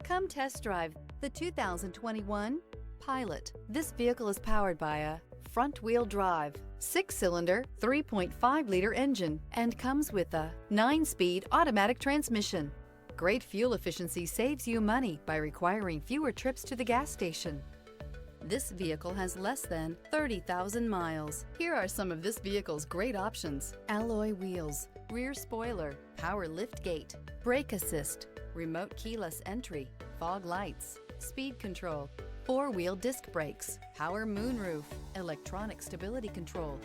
Come test drive the 2021 Pilot. This vehicle is powered by a front-wheel drive, 6-cylinder, 3.5-liter engine, and comes with a 9-speed automatic transmission. Great fuel efficiency saves you money by requiring fewer trips to the gas station. This vehicle has less than 30,000 miles. Here are some of this vehicle's great options: alloy wheels, rear spoiler, power liftgate, brake assist, remote keyless entry, fog lights, speed control, 4-wheel disc brakes, power moonroof, electronic stability control.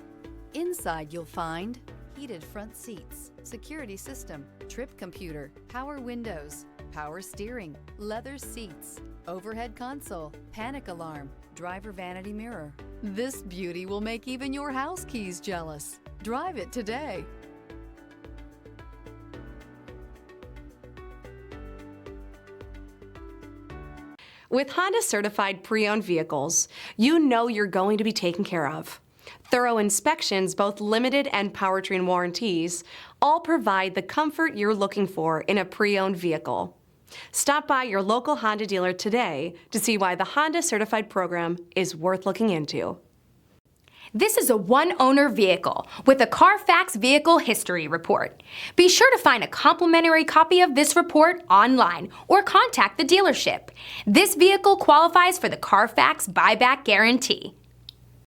Inside you'll find heated front seats, security system, trip computer, power windows, power steering, leather seats, overhead console, panic alarm, driver vanity mirror. This beauty will make even your house keys jealous. Drive it today. With Honda certified pre-owned vehicles, you know you're going to be taken care of. Thorough inspections, both limited and powertrain warranties, all provide the comfort you're looking for in a pre-owned vehicle. Stop by your local Honda dealer today to see why the Honda certified program is worth looking into. This is a one-owner vehicle with a Carfax Vehicle History Report. Be sure to find a complimentary copy of this report online or contact the dealership. This vehicle qualifies for the Carfax Buyback Guarantee.